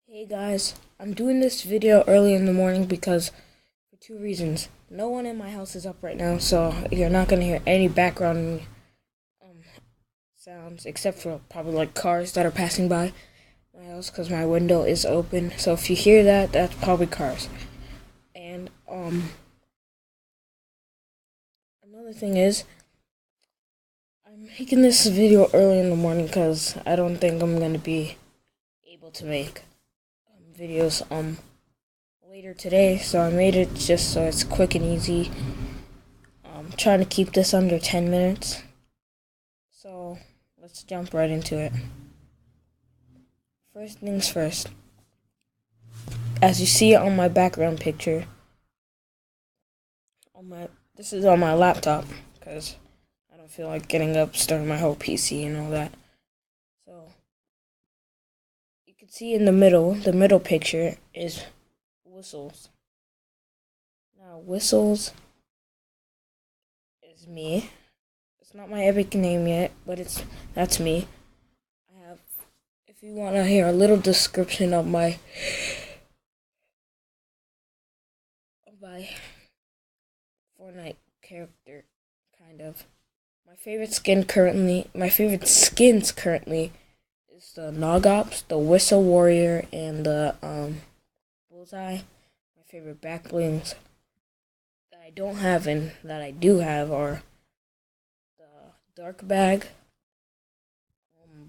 Hey guys, I'm doing this video early in the morning because for two reasons. No one in my house is up right now, so you're not gonna hear any background sounds except for probably like cars that are passing by my house because my window is open. So if you hear that, that's probably cars. And another thing is, I'm making this video early in the morning because I don't think I'm gonna be able to make videos later today, so I made it just so it's quick and easy. I'm trying to keep this under 10 minutes. So let's jump right into it. First things first. As you see on my background picture, this is on my laptop because I don't feel like getting up, starting my whole PC and all that. So you can see in the middle picture is Whistles. Now Whistles is me. It's not my epic name yet, but that's me. If you want to hear a little description of my Fortnite character, kind of. My favorite skins currently is the Nogops, the Whistle Warrior, and the Bullseye. My favorite back blings that I don't have and that I do have are the Dark Bag,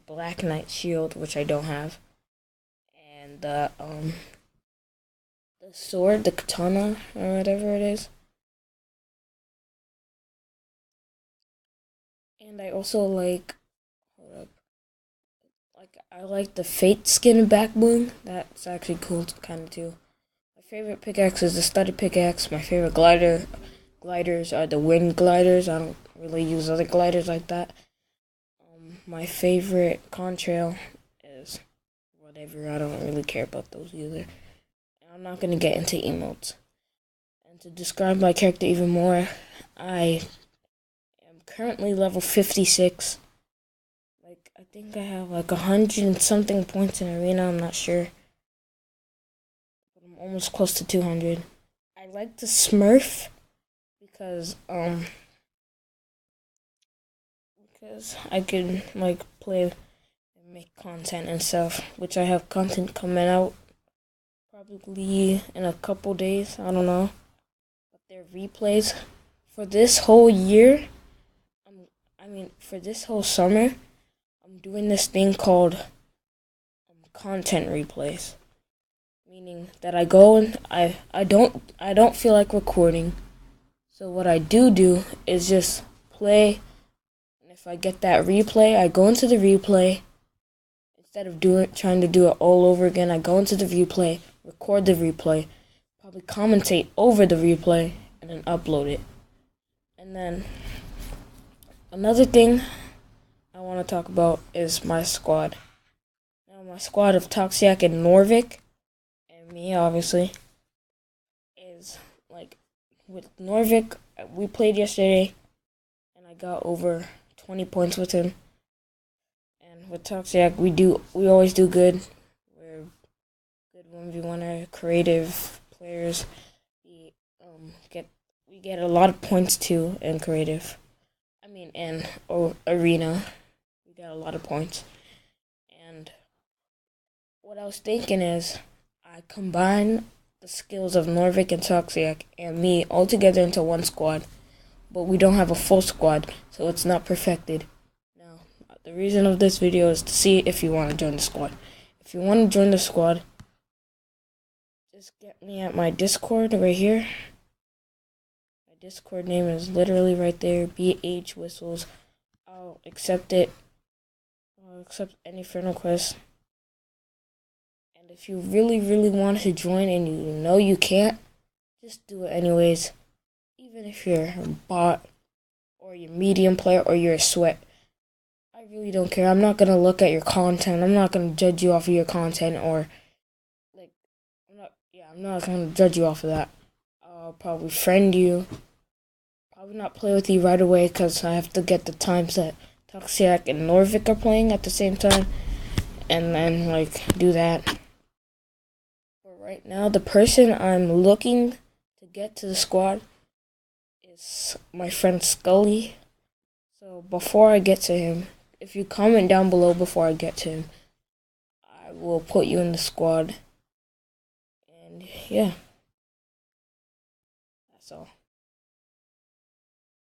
Black Knight Shield, which I don't have, and the sword, the katana, or whatever it is. And I also like, I like the Fate skin back bling. That's actually cool, kind of too. My favorite pickaxe is the studded pickaxe. My favorite gliders are the wind gliders. I don't really use other gliders like that. My favorite contrail is whatever. I don't really care about those either. And I'm not gonna get into emotes. And to describe my character even more, I am currently level 56. I think I have like 100 and something points in arena. I'm not sure, but I'm almost close to 200. I like to Smurf because I can like play and make content and stuff, which I have content coming out probably in a couple days. I don't know, but they're replays for this whole year. For this whole summer, I'm doing this thing called content replays, meaning that I go and I don't feel like recording. So what I do is just play, and if I get that replay, I go into the replay. Instead of trying to do it all over again, I go into the replay, record the replay, probably commentate over the replay, and then upload it. And then another thing I want to talk about is my squad. Now my squad of Toxiac and Norvik, and me obviously, is like with Norvik, we played yesterday, and I got over 20 points with him. And with Toxiac, we always do good. We're good 1v1er, creative players. We get a lot of points too in creative. In arena, we got a lot of points. And what I was thinking is, I combine the skills of Norvik and Toxiac and me all together into one squad, but we don't have a full squad, so it's not perfected. Now, the reason of this video is to see if you want to join the squad. If you want to join the squad, just get me at my Discord right here. My Discord name is literally right there, BH Whistles. I'll accept it. I'll accept any friend request. And if you really, really want to join and you know you can't, just do it anyways. Even if you're a bot, or you're a medium player, or you're a sweat. I really don't care. I'm not gonna look at your content. I'm not gonna judge you off of your content, or I'm not gonna judge you off of that. I'll probably friend you. Probably not play with you right away because I have to get the times that Toxiac and Norvik are playing at the same time, and then do that. Right now, the person I'm looking to get to the squad is my friend Scully. So before I get to him, if you comment down below before I get to him, I will put you in the squad. And yeah, that's all.